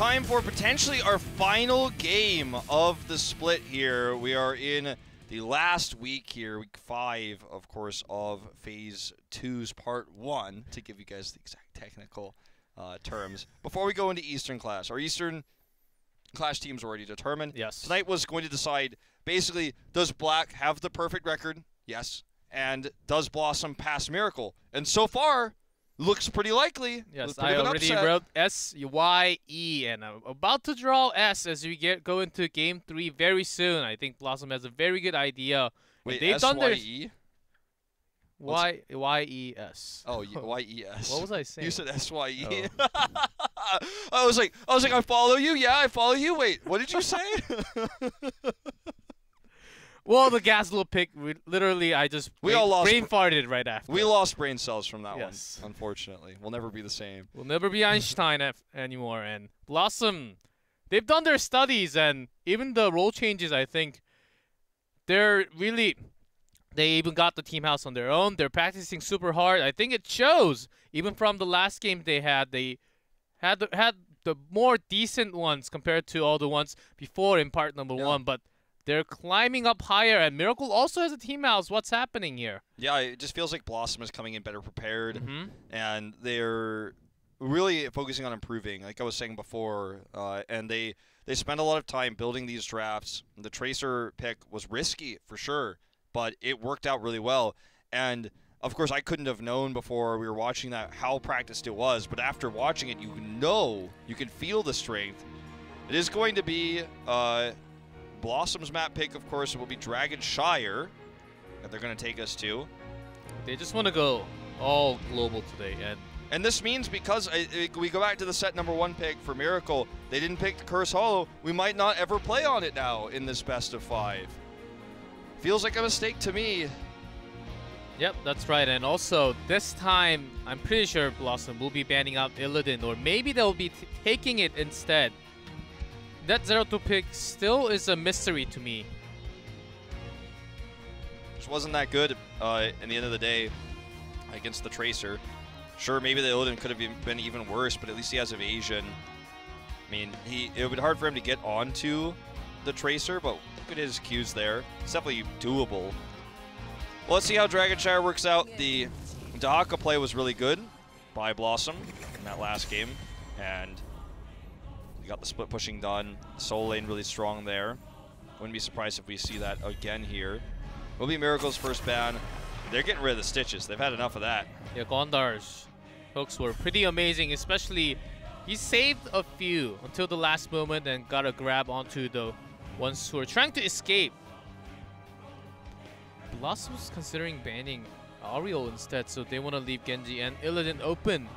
time for potentially our final game of the split here. We are in the last week here, week 5, of course, of Phase 2's Part 1, to give you guys the exact technical terms. Before we go into Eastern Clash, our Eastern Clash teams already determined. Yes. Tonight was going to decide, basically, does Black have the perfect record? Yes. And does BlossoM pass Miracle? And so far, looks pretty likely. Yes, pretty I already upset. wrote S-Y-E, and I'm about to draw S as we go into Game 3 very soon. I think BlossoM has a very good idea. Wait, they've done their S-Y-E? Y-E-S. Oh, Y-E-S. What was I saying? You said S-Y-E. Oh. I was like, I follow you. Yeah, I follow you. Wait, what did you say? Well, the Gaslow pick, literally, I just brain farted right after. We lost brain cells from that one, Yes. unfortunately. We'll never be the same. We'll never be Einstein anymore. And BlossoM, they've done their studies, and even the role changes, I think, they even got the team house on their own. They're practicing super hard. I think it shows. Even from the last game they had the more decent ones compared to all the ones before in part number 1. But they're climbing up higher, and Miracle also has a team house. What's happening here? Yeah, it just feels like BlossoM is coming in better prepared, and they're really focusing on improving, like I was saying before. And they spend a lot of time building these drafts. The Tracer pick was risky, for sure, but it worked out really well. And, of course, I couldn't have known before we were watching that how practiced it was, but after watching it, you can feel the strength. It is going to be BlossoM's map pick, of course, will be Dragonshire that they're going to take us to. They just want to go all global today. And this means because we go back to the set number 1 pick for Miracle, they didn't pick the Curse Hollow, we might not ever play on it now in this best of 5. Feels like a mistake to me. Yep, that's right. And also, this time, I'm pretty sure BlossoM will be banning out Illidan, or maybe they'll be taking it instead. That 0-2 pick still is a mystery to me. Just wasn't that good in the end of the day against the Tracer. Sure, maybe the Illidan could have been even worse, but at least he has evasion. I mean, it would be hard for him to get onto the Tracer, but look at his Qs there. It's definitely doable. Well, let's see how Dragonshire works out. The Dahaka play was really good by BlossoM in that last game, and we got the split pushing done. Soul lane really strong there. Wouldn't be surprised if we see that again here. Will be Miracle's first ban. They're getting rid of the Stitches. They've had enough of that. Yeah, Gondar's hooks were pretty amazing, especially he saved a few until the last moment and got a grab onto the ones who are trying to escape. BlossoM's considering banning Ariel instead, so they want to leave Genji and Illidan open.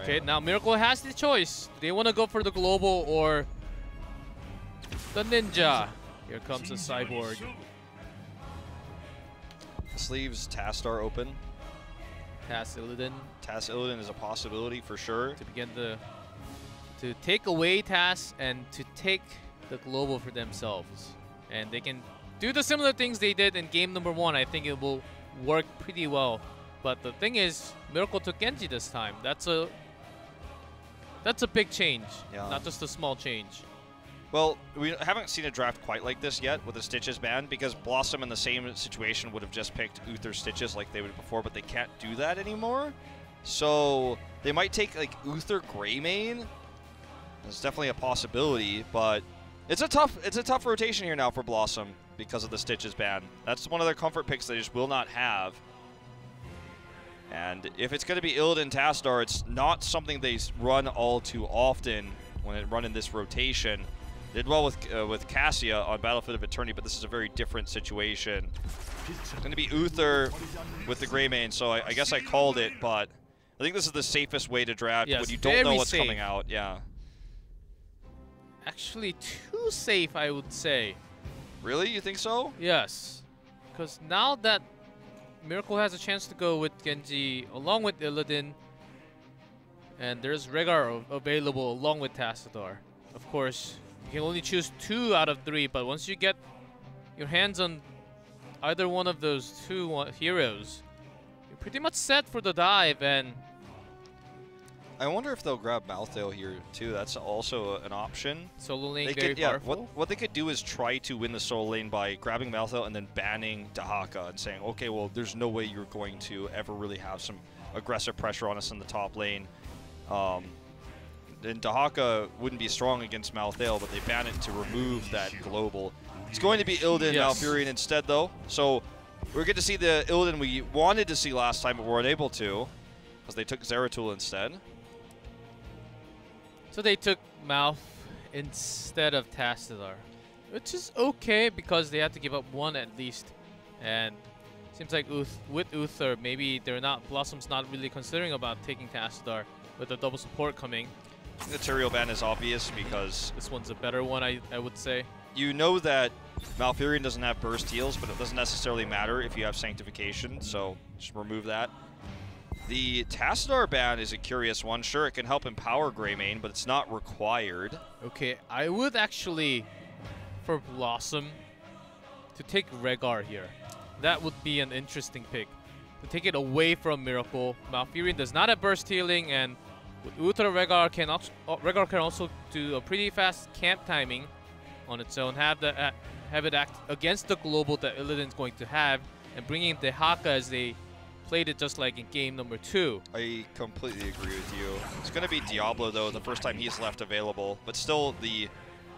Okay, now Miracle has the choice. Do they want to go for the global or the ninja? Here comes the cyborg. This leaves Tastar open. Tass Illidan. Tass Illidan is a possibility for sure. To begin to take away Tass and to take the global for themselves. And they can do the similar things they did in game number 1. I think it will work pretty well. But the thing is, Miracle took Genji this time. That's a big change, not just a small change. Well, we haven't seen a draft quite like this yet with the Stitches ban, because BlossoM in the same situation would have just picked Uther Stitches like they would before, but they can't do that anymore. So they might take like Uther Greymane. It's definitely a possibility, but it's a tough rotation here now for BlossoM because of the Stitches ban. That's one of their comfort picks they just will not have. And if it's going to be Illidan Tastar, it's not something they run all too often when they run in this rotation. Did well with Cassia on Battlefield of Eternity, but this is a very different situation. It's going to be Uther with the Greymane, so I guess I called it, but I think this is the safest way to draft when you don't know what's coming out. Yeah. Actually, too safe, I would say. Really? You think so? Yes. Because now that Miracle has a chance to go with Genji along with Illidan, and there's Rehgar available along with Tassadar. Of course, you can only choose 2 out of 3, but once you get your hands on either one of those 2 heroes, you're pretty much set for the dive. And I wonder if they'll grab Malthael here too. That's also an option. Solo lane They very could, yeah, powerful. what they could do is try to win the solo lane by grabbing Malthael and then banning Dahaka and saying, okay, well, there's no way you're going to ever really have some aggressive pressure on us in the top lane. Then Dahaka wouldn't be strong against Malthael, but they ban it to remove that global. It's going to be Illidan Malfurion instead, though. So we're going to see the Illidan we wanted to see last time, but weren't able to, because they took Zeratul instead. So they took Malf instead of Tassadar, which is okay because they had to give up one at least. And seems like with Uther, maybe BlossoM's not really considering about taking Tassadar with the double support coming. The Tyrael ban is obvious because this one's a better one, I would say. You know that Malfurion doesn't have burst heals, but it doesn't necessarily matter if you have Sanctification, so just remove that. The Tassadar ban is a curious one. Sure, it can help empower Greymane, but it's not required. Okay, I would actually, for BlossoM, to take Rehgar here. That would be an interesting pick. To take it away from Miracle. Malfurion does not have burst healing, and with Uther, Rehgar can also do a pretty fast camp timing on its own. Have it act against the global that Illidan's going to have, and bringing the Dahaka as they played it just like in game number 2. I completely agree with you. It's going to be Diablo, though, the first time he's left available, but still the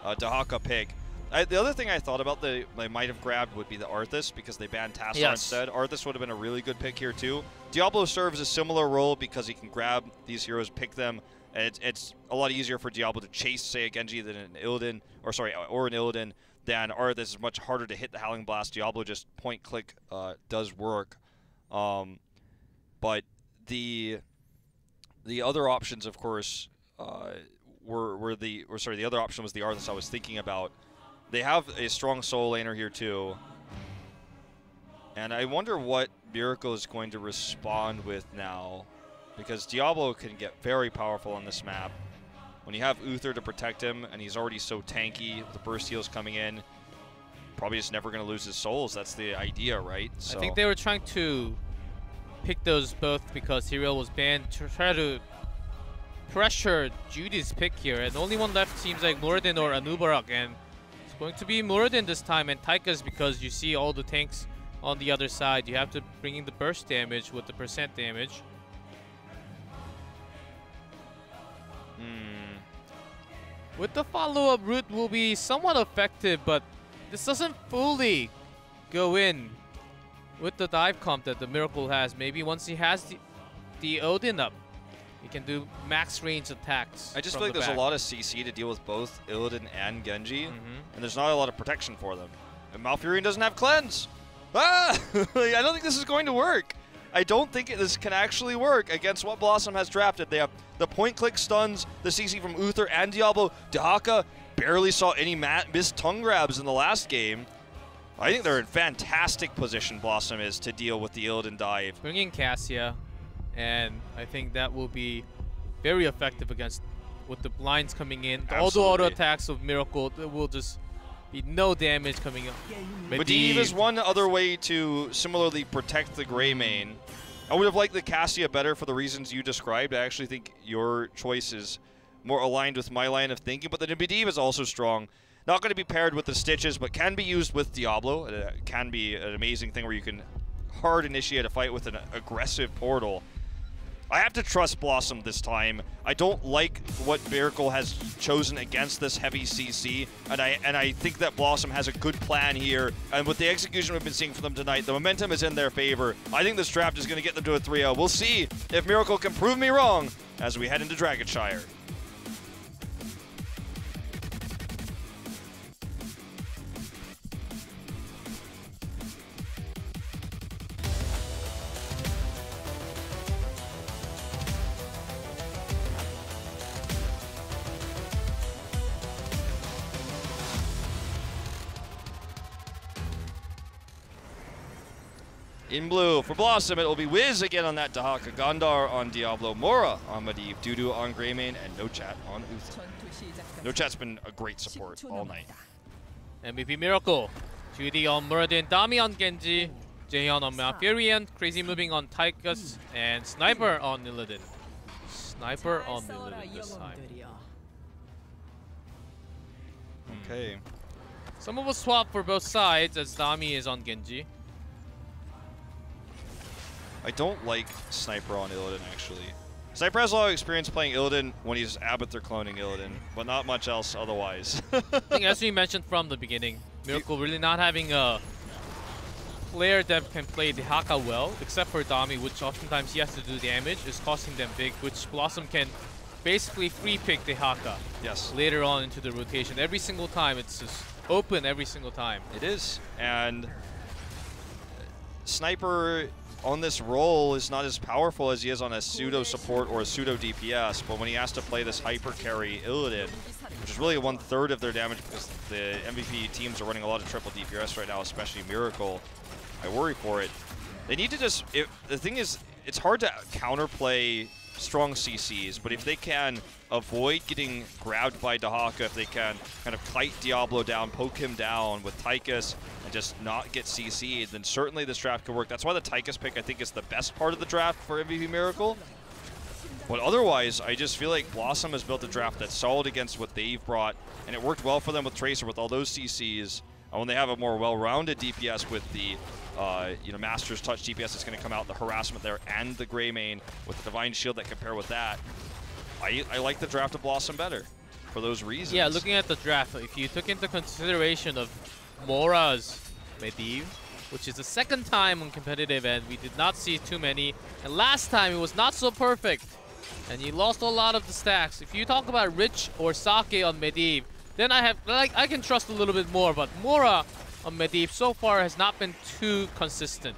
Dahaka pick. The other thing I thought about they might have grabbed would be the Arthas, because they banned Tassadar instead. Arthas would have been a really good pick here too. Diablo serves a similar role because he can grab these heroes, pick them, and it's a lot easier for Diablo to chase, say, a Genji than an Illidan, or an Illidan than Arthas. Is much harder to hit the Howling Blast. Diablo just point-click does work. But the other options, of course, the other option was the Arthas I was thinking about. They have a strong solo laner here too. And I wonder what Miracle is going to respond with now, because Diablo can get very powerful on this map. When you have Uther to protect him, and he's already so tanky with the burst heals coming in, probably just never going to lose his souls. That's the idea, right? So I think they were trying to pick those both because Tyrael was banned to try to pressure Judy's pick here. And the only one left seems like Muradin or Anubarak, and it's going to be Muradin this time, and Taika's, because you see all the tanks on the other side. You have to bring in the burst damage with the percent damage. With the follow-up route will be somewhat effective, but this doesn't fully go in with the dive comp that the Miracle has. Maybe once he has the Odin up, he can do max range attacks. I just feel like there's a lot of CC to deal with both Illidan and Genji, and there's not a lot of protection for them. And Malfurion doesn't have cleanse. Ah! I don't think this is going to work. I don't think this can actually work against what BlossoM has drafted. They have the point-click stuns, the CC from Uther and Diablo. Dahaka barely saw any missed tongue grabs in the last game. I think they're in fantastic position, BlossoM is, to deal with the Illidan dive. Bringing Cassia, and I think that will be very effective against with the blinds coming in. All the auto attacks of Miracle, there will just be no damage coming up. Medivh is one other way to similarly protect the Greymane. I would have liked the Cassia better for the reasons you described. I actually think your choice is more aligned with my line of thinking, but the Medivh is also strong. Not going to be paired with the Stitches, but can be used with Diablo. It can be an amazing thing where you can hard initiate a fight with an aggressive portal. I have to trust BlossoM this time. I don't like what Miracle has chosen against this heavy CC, and I think that BlossoM has a good plan here. And with the execution we've been seeing from them tonight, the momentum is in their favor. I think this draft is going to get them to a 3-0. We'll see if Miracle can prove me wrong as we head into Dragonshire. In blue, for BlossoM, it will be Wiz again on that Dahaka, Gondar on Diablo, Mora on Medivh, Dudu on Greymane, and No Chat on Uther. No Chat's been a great support all night. MVP Miracle, Judy on Muradin, Dami on Genji, Jaehyun on Malfurion, Crazy Moving on Tychus, and Sniper on Illidan. Sniper on Illidan this time. Okay. Some of us swap for both sides as Dami is on Genji. I don't like Sniper on Illidan, actually. Sniper has a lot of experience playing Illidan when he's Abathur cloning Illidan, but not much else otherwise. I think as we mentioned from the beginning, Miracle really not having a player that can play the Haka well, except for Dami, which oftentimes he has to do damage, is costing them big, which BlossoM can basically free pick the Haka later on into the rotation. Every single time, it's just open every single time. It is, and Sniper on this role is not as powerful as he is on a pseudo support or a pseudo DPS, but when he has to play this hyper carry Illidan, which is really 1/3 of their damage because the MVP teams are running a lot of triple DPS right now, especially Miracle, I worry for it. They need to just, the thing is, it's hard to counterplay strong CCs, but if they can avoid getting grabbed by Dahaka, if they can kind of kite Diablo down, poke him down with Tychus, and just not get CC'd, then certainly this draft could work. That's why the Tychus pick, I think, is the best part of the draft for MVP Miracle. But otherwise, I just feel like BlossoM has built a draft that's solid against what they've brought, and it worked well for them with Tracer with all those CCs. When they have a more well-rounded DPS with the Master's Touch DPS that's going to come out, the harassment there, and the Greymane with the Divine Shield that can pair with that, I like the draft of BlossoM better for those reasons. Yeah, looking at the draft, if you took into consideration of Mora's Medivh, which is the second time on competitive, and we did not see too many, and last time it was not so perfect, and he lost a lot of the stacks. If you talk about Rich or Sake on Medivh, then I can trust a little bit more, but Mora on Medivh so far has not been too consistent.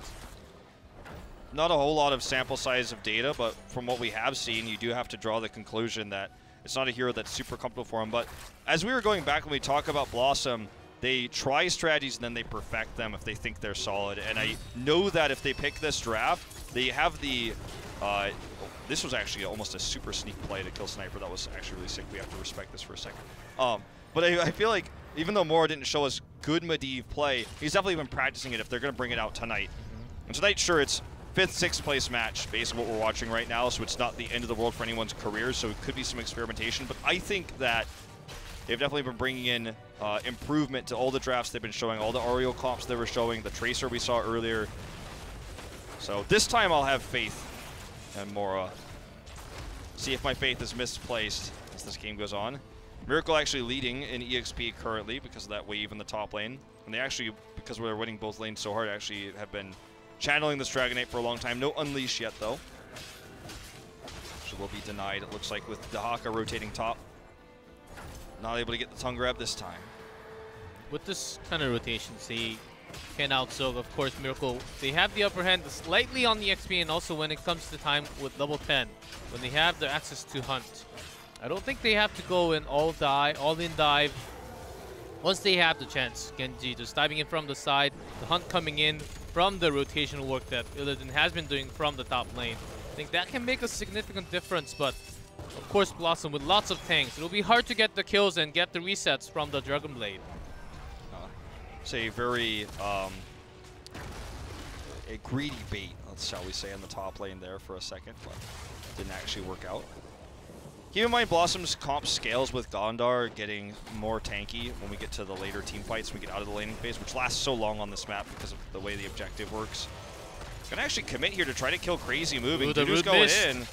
Not a whole lot of sample size of data, but from what we have seen, you do have to draw the conclusion that it's not a hero that's super comfortable for him. But as we were going back when we talk about BlossoM, they try strategies and then they perfect them if they think they're solid. And I know that if they pick this draft, they have the... this was actually almost a super sneak play to kill Sniper. That was actually really sick. We have to respect this for a second. But I feel like even though Mora didn't show us good Medivh play, he's definitely been practicing it if they're going to bring it out tonight. And tonight, sure, it's 5th, 6th place match based on what we're watching right now, so it's not the end of the world for anyone's career, so it could be some experimentation. But I think that they've definitely been bringing in improvement to all the drafts they've been showing, all the Ariel comps they were showing, the Tracer we saw earlier. So this time I'll have faith in Mora. See if my faith is misplaced as this game goes on. Miracle actually leading in EXP currently because of that wave in the top lane. And they actually, because we're winning both lanes so hard, actually have been channeling this Dragonite for a long time. No Unleash yet, though. So will be denied, it looks like, with Dahaka rotating top. Not able to get the tongue grab this time. With this kind of rotation, they can outsoak, of course, Miracle. They have the upper hand slightly on the XP, and also when it comes to time with level 10, when they have the access to hunt. I don't think they have to go in all-in dive. Once they have the chance, Genji just diving in from the side, the hunt coming in from the rotational work that Illidan has been doing from the top lane. I think that can make a significant difference, but of course BlossoM with lots of tanks. It'll be hard to get the kills and get the resets from the Dragon Blade. It's a very a greedy bait, shall we say, in the top lane there for a second, but didn't actually work out. Keep in mind, BlossoM's comp scales with Gondar getting more tanky when we get to the later team fights. We get out of the laning phase, which lasts so long on this map because of the way the objective works. Gonna actually commit here to try to kill Crazy moving. Dudu's going in.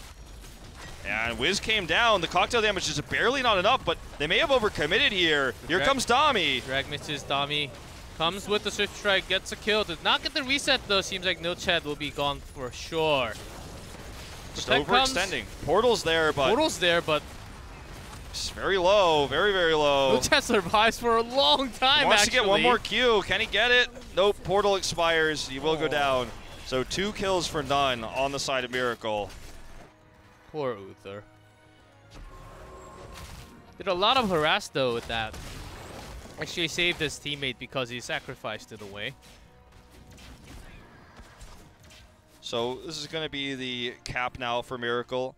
And Wiz came down. The cocktail damage is barely not enough, but they may have overcommitted here. Here comes Dami. Drag misses. Dami comes with the Swift Strike, gets a kill. Did not get the reset though. Seems like no Chad will be gone for sure. Just overextending. Portal's there, but it's very low, very, very low. Lucha survives for a long time, wants to get one more Q. Can he get it? Nope, Portal expires. He will go down. So 2 kills for none on the side of Miracle. Poor Uther. Did a lot of harass, though, with that. Actually saved his teammate because he sacrificed it away. So this is going to be the cap now for Miracle.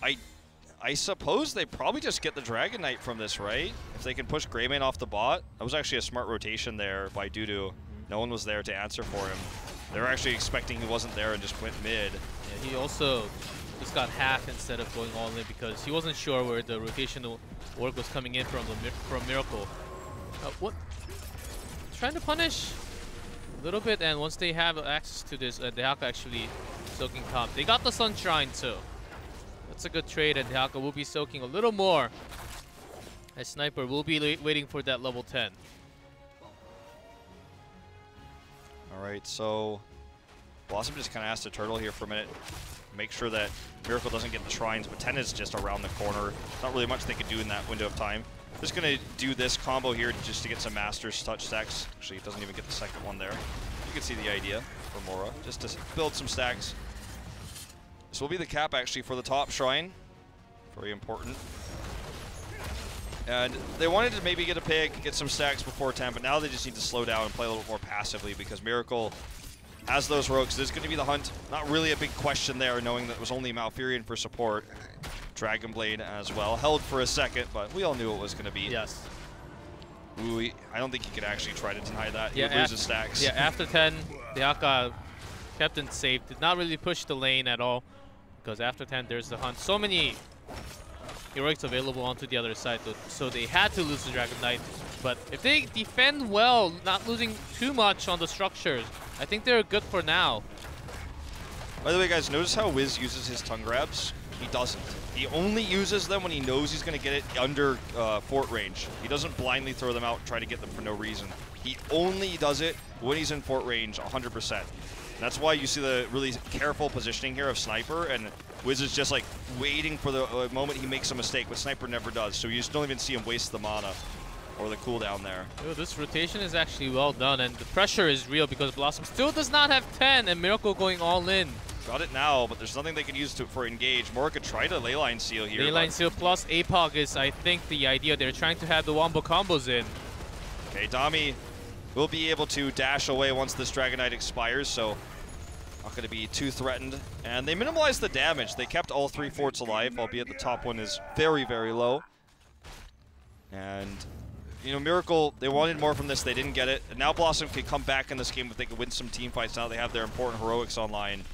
I suppose they probably just get the Dragon Knight from this, right? If they can push Greymane off the bot. That was actually a smart rotation there by Dudu. No one was there to answer for him. They were actually expecting he wasn't there and just went mid. Yeah, he also just got half instead of going all in because he wasn't sure where the rotational work was coming in from Miracle. What? Trying to punish a little bit, and once they have access to this, Dehaka actually soaking top. They got the Sunshine too. That's a good trade, and Dehaka will be soaking a little more. As Sniper will be waiting for that level 10. All right, so BlossoM just kind of asked the turtle here for a minute. Make sure that Miracle doesn't get the shrines, but 10 is just around the corner. Not really much they can do in that window of time. Just going to do this combo here just to get some Masters touch stacks. Actually, it doesn't even get the second one there. You can see the idea for Mora, just to build some stacks. This will be the cap, actually, for the top shrine. Very important. And they wanted to maybe get a pick, get some stacks before 10, but now they just need to slow down and play a little bit more passively because Miracle has those rogues. This is going to be the hunt. Not really a big question there, knowing that it was only Malfurion for support. Dragon Blade as well. Held for a second, but we all knew it was going to be. Yes. Ooh, I don't think he could actually try to deny that. Yeah, he would lose his stacks. Yeah, after 10, Dehaka kept it safe. Did not really push the lane at all because after 10, there's the hunt. So many heroics available onto the other side, so they had to lose the Dragon Knight. But if they defend well, not losing too much on the structures, I think they're good for now. By the way, guys, notice how Wiz uses his tongue grabs? He doesn't. He only uses them when he knows he's going to get it under fort range. He doesn't blindly throw them out and try to get them for no reason. He only does it when he's in fort range 100%. That's why you see the really careful positioning here of Sniper, and Wiz is just like waiting for the moment he makes a mistake, but Sniper never does, so you just don't even see him waste the mana or the cooldown there. Ooh, this rotation is actually well done, and the pressure is real because BlossoM still does not have 10, and Miracle going all in. Got it now, but there's nothing they can use for engage. Mora could try to leyline seal here. Leyline seal plus APOC is, I think, the idea. They're trying to have the wombo combos in. Okay, Dami will be able to dash away once this Dragon Knight expires, so not going to be too threatened. And they minimalized the damage. They kept all 3 forts alive, albeit the top one is very, very low. And, you know, Miracle, they wanted more from this. They didn't get it. And now BlossoM can come back in this game if they can win some team fights. Now they have their important heroics online.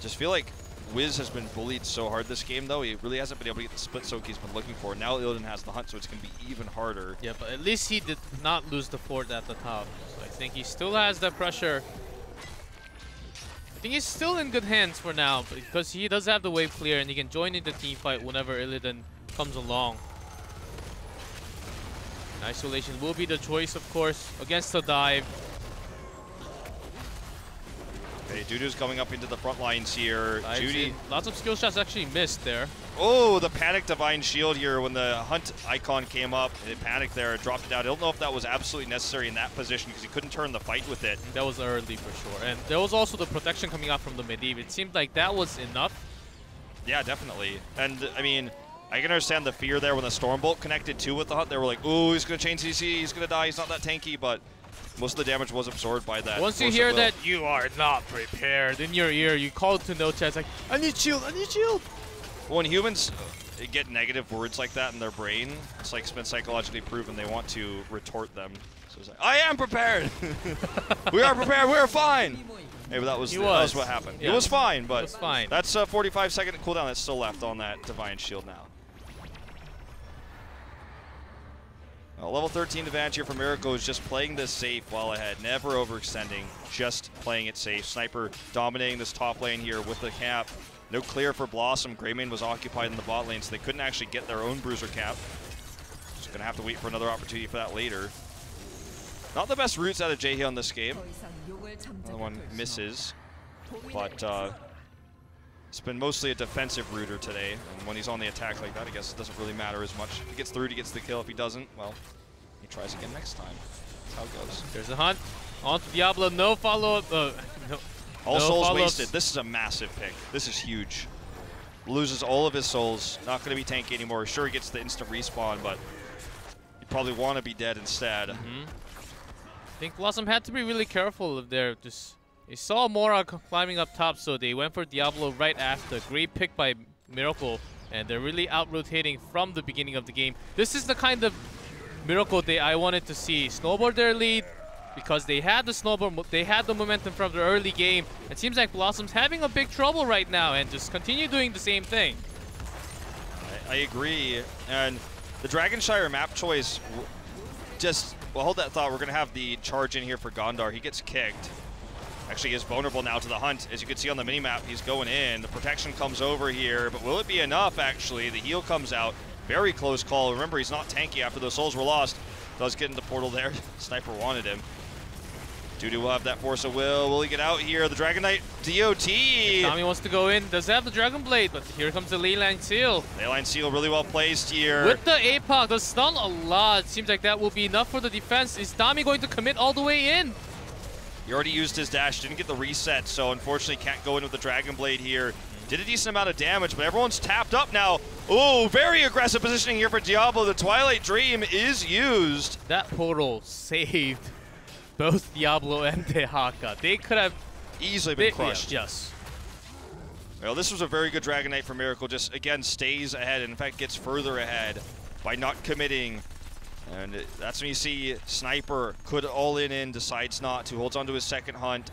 Just feel like Wiz has been bullied so hard this game, though. He really hasn't been able to get the split soak he's been looking for. Now Illidan has the hunt, so it's going to be even harder. Yeah, but at least he did not lose the fort at the top. So I think he still has that pressure. I think he's still in good hands for now, because he does have the wave clear, and he can join in the team fight whenever Illidan comes along. And isolation will be the choice, of course, against the dive. Okay, Dudu's coming up into the front lines here. Judy. Lots of skill shots actually missed there. Oh, the panic Divine Shield here when the Hunt icon came up. It panicked there, dropped it out. I don't know if that was absolutely necessary in that position because he couldn't turn the fight with it. That was early for sure. And there was also the protection coming out from the Medivh. It seemed like that was enough. Yeah, definitely. And, I mean, I can understand the fear there when the Stormbolt connected too with the Hunt. They were like, ooh, he's going to chain CC, he's going to die, he's not that tanky, but most of the damage was absorbed by that. Once you hear that you are not prepared in your ear, you call to no chat, like, I need shield, I need shield. When humans get negative words like that in their brain, it's like it's been psychologically proven they want to retort them. So it's like, I am prepared. We are prepared, we're fine. Hey, but that was what happened. Yeah. It was fine, but was fine. That's a 45-second cooldown that's still left on that Divine Shield now. Level 13 advantage here for Miracle is just playing this safe while ahead, never overextending, just playing it safe. Sniper dominating this top lane here with the cap. No clear for BlossoM. Greymane was occupied in the bot lane, so they couldn't actually get their own bruiser cap. Just going to have to wait for another opportunity for that later. Not the best routes out of Jaehee on this game. Another one misses, but it's been mostly a defensive router today, and when he's on the attack like that, I guess it doesn't really matter as much. If he gets through, he gets the kill. If he doesn't, well, he tries again next time. That's how it goes. There's a hunt. On to Diablo. No follow-up. No. All souls wasted. This is a massive pick. This is huge. Loses all of his souls. Not going to be tanky anymore. Sure, he gets the instant respawn, but you probably want to be dead instead. I think BlossoM had to be really careful if they're just... They saw Mora climbing up top, so they went for Diablo right after. Great pick by Miracle, and they're really out-rotating from the beginning of the game. This is the kind of Miracle I wanted to see. Snowboard their lead, because they had the snowball, they had the momentum from the early game. It seems like BlossoM's having a big trouble right now and just continue doing the same thing. I agree. And the Dragonshire map choice, just, well, hold that thought. We're going to have the charge in here for Gondar. He gets kicked. Actually is vulnerable now to the hunt. As you can see on the minimap, he's going in. The protection comes over here, but will it be enough, actually? The heal comes out. Very close call. Remember, he's not tanky after those souls were lost. Does get in the portal there. Sniper wanted him. Dudu will have that force of will. Will he get out here? The Dragon Knight DOT. Tommy wants to go in. Does have the Dragon Blade, but here comes the Leyline Seal. Leyline Seal really well placed here. With the APOC, the stun a lot. Seems like that will be enough for the defense. Is Tommy going to commit all the way in? He already used his dash, didn't get the reset, so unfortunately can't go in with the Dragon Blade here. Did a decent amount of damage, but everyone's tapped up now. Oh, very aggressive positioning here for Diablo. The Twilight Dream is used. That portal saved both Diablo and Dehaka. They could have easily been crushed. Yes. Well, this was a very good Dragon Knight for Miracle. Just, again, stays ahead and, in fact, gets further ahead by not committing. And that's when you see Sniper could all in, decides not to, holds on to his second hunt.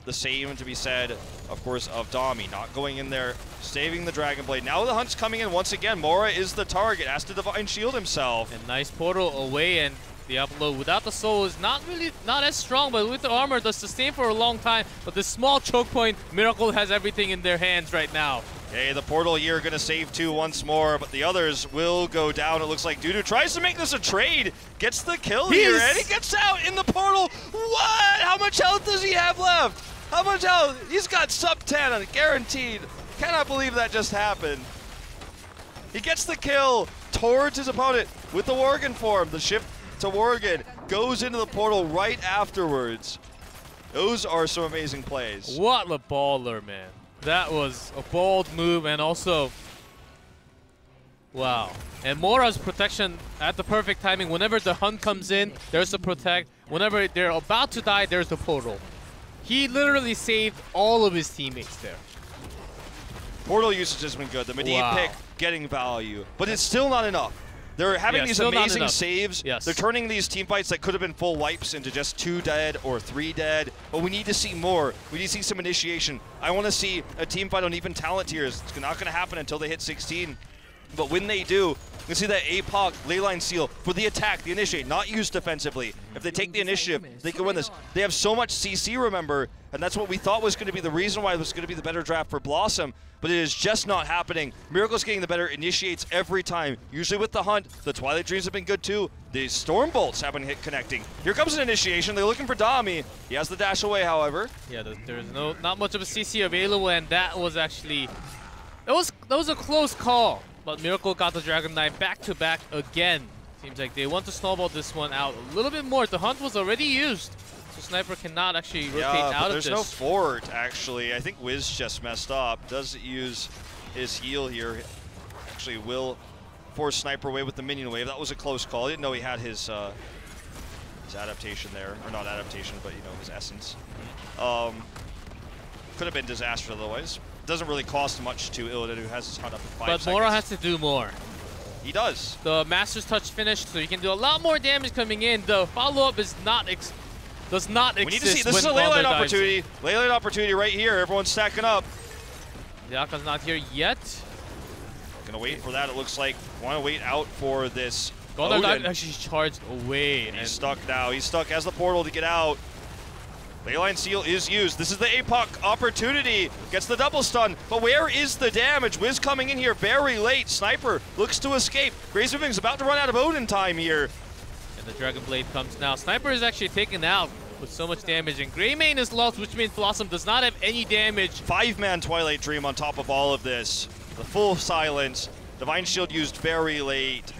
The same to be said, of course, of Dami, not going in there, saving the Dragon Blade. Now the hunt's coming in once again. Mora is the target, has to Divine Shield himself. And nice portal away, and Diablo without the soul is not as strong, but with the armor does sustain for a long time. But this small choke point, Miracle has everything in their hands right now. Okay, the portal here gonna save two once more, but the others will go down. It looks like Dudu tries to make this a trade, gets the kill here, and he gets out in the portal. What? How much health does he have left? How much health? He's got sub 10, guaranteed. Cannot believe that just happened. He gets the kill towards his opponent with the Worgen form. The shift to Worgen goes into the portal right afterwards. Those are some amazing plays. What a baller, man. That was a bold move, and also, wow. And Mora's protection at the perfect timing. Whenever the hunt comes in, there's the protect. Whenever they're about to die, there's the portal. He literally saved all of his teammates there. Portal usage has been good. The Medivh pick getting value, but it's still not enough. They're having these amazing saves. Yes. They're turning these team fights that could have been full wipes into just 2 dead or 3 dead. But we need to see more. We need to see some initiation. I want to see a team fight on even talent tiers. It's not going to happen until they hit 16. But when they do, you can see that APOC, Leyline Seal, for the attack, the initiate, not used defensively. If they take the initiative, they can win this. They have so much CC, remember, and that's what we thought was going to be the reason why it was going to be the better draft for BlossoM, but it is just not happening. Miracle's getting the better initiates every time. Usually with the hunt, the Twilight Dreams have been good too. The Storm Bolts have been hit connecting. Here comes an initiation. They're looking for Dami. He has the dash away, however. Yeah, there's not much of a CC available, and that was actually, that was a close call. But Miracle got the Dragon Knight back-to-back again. Seems like they want to snowball this one out a little bit more. The hunt was already used, so Sniper cannot actually rotate out of this. There's no fort, actually. I think Wiz just messed up. Does use his heal here. Actually will force Sniper away with the minion wave. That was a close call. I didn't know he had his adaptation there. Or not adaptation, but, you know, his essence. Could have been disaster otherwise. Doesn't really cost much to Illidan, who has his hunt up in 5 seconds. But Mora has to do more. He does. The Master's Touch finished, so you can do a lot more damage coming in. The follow-up is does not exist. We need to see. This is a Leyline opportunity. Leyline opportunity right here. Everyone's stacking up. Diaka's not here yet. Gonna wait for that. It looks like want to wait out for this. Gondar actually charged away. He's stuck now. He's stuck. Has the portal to get out. Leyline Seal is used. This is the APOC opportunity. Gets the double stun, but where is the damage? Wiz coming in here very late. Sniper looks to escape. Grace Moving's about to run out of Odin time here. And the Dragon Blade comes now. Sniper is actually taken out with so much damage, and Greymane is lost, which means BlossoM does not have any damage. 5-man Twilight Dream on top of all of this. The full silence. Divine Shield used very late.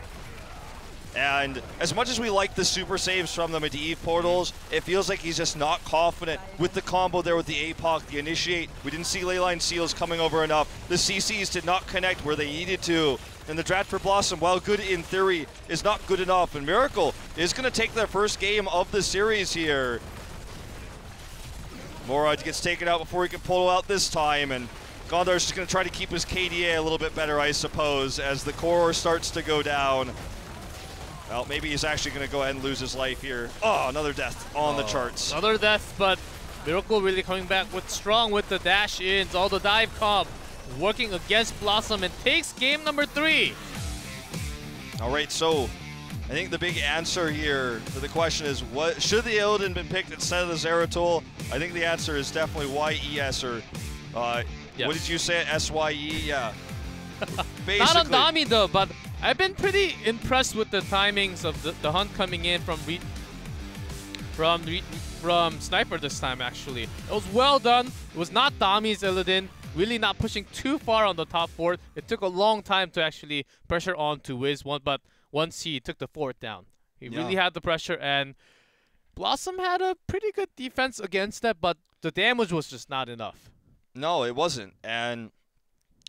And as much as we like the super saves from the Medivh portals, it feels like he's just not confident with the combo there with the APOC, the initiate. We didn't see Leyline Seals coming over enough. The CCs did not connect where they needed to. And the draft for BlossoM, while good in theory, is not good enough. And Miracle is going to take their first game of the series here. Mora gets taken out before he can pull out this time. And Gondar's just going to try to keep his KDA a little bit better, I suppose, as the core starts to go down. Well, maybe he's actually going to go ahead and lose his life here. Oh, another death on the charts. Another death, but Miracle really coming back with strong with the dash-ins, all the dive comp, working against BlossoM and takes game number 3. All right, so I think the big answer here to the question is, what should the Illidan been picked instead of the Zeratul? I think the answer is definitely YES or Yes. what did you say? SYE? Yeah. Basically. Not on Dami though, but I've been pretty impressed with the timings of the hunt coming in from Sniper this time. Actually, it was well done. It was not Dami's Illidan. Really not pushing too far on the top fort. It took a long time to actually pressure on to Wiz one, but once he took the fort down, he really had the pressure, and BlossoM had a pretty good defense against that, but the damage was just not enough. No, it wasn't, and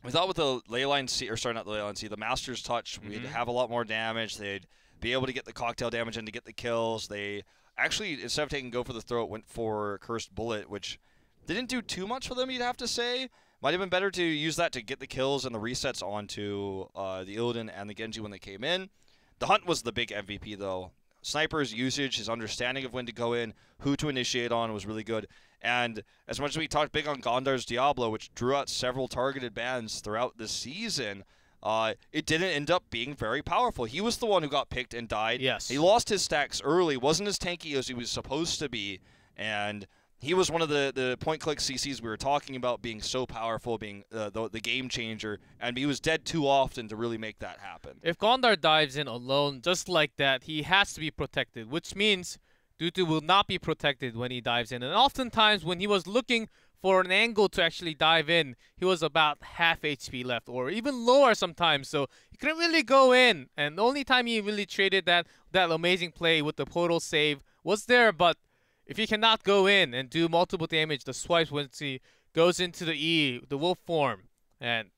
we thought with the Leyline C, or sorry, not the Leyline C, the Master's Touch, we'd have a lot more damage. They'd be able to get the cocktail damage and to get the kills. They actually, instead of taking Go for the Throat, went for Cursed Bullet, which didn't do too much for them, you'd have to say. Might have been better to use that to get the kills and the resets onto the Illidan and the Genji when they came in. The Hunt was the big MVP, though. Sniper's usage, his understanding of when to go in, who to initiate on was really good. And as much as we talked big on Gondar's Diablo, which drew out several targeted bans throughout the season, it didn't end up being very powerful. He was the one who got picked and died. Yes. He lost his stacks early, wasn't as tanky as he was supposed to be, and he was one of the point-click CCs we were talking about being so powerful, being the game changer, and he was dead too often to really make that happen. If Gondar dives in alone just like that, he has to be protected, which means Dutu will not be protected when he dives in. And oftentimes when he was looking for an angle to actually dive in, he was about half HP left or even lower sometimes, so he couldn't really go in. And the only time he really traded that amazing play with the portal save was there, but if he cannot go in and do multiple damage, the swipes once he goes into the E, the wolf form, and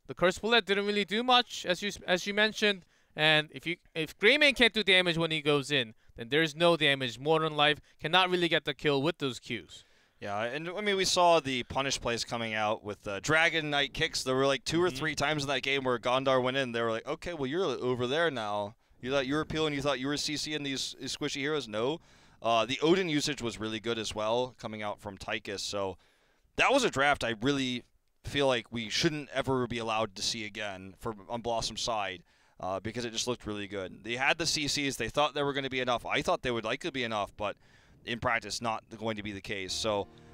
the Curse Bullet didn't really do much, as you mentioned. And if Greymane can't do damage when he goes in, then there's no damage. Modern Life cannot really get the kill with those Qs. Yeah, and I mean, we saw the punish plays coming out with Dragon Knight kicks. There were like 2 or 3 times in that game where Gondar went in. They were like, okay, well, you're over there now. You thought you were appealing, you thought you were CCing these squishy heroes? No. The Odin usage was really good as well, coming out from Tychus. So that was a draft I really feel like we shouldn't ever be allowed to see again on BlossoM's side, because it just looked really good. They had the CCs. They thought they were going to be enough. I thought they would likely be enough, but in practice, not going to be the case. So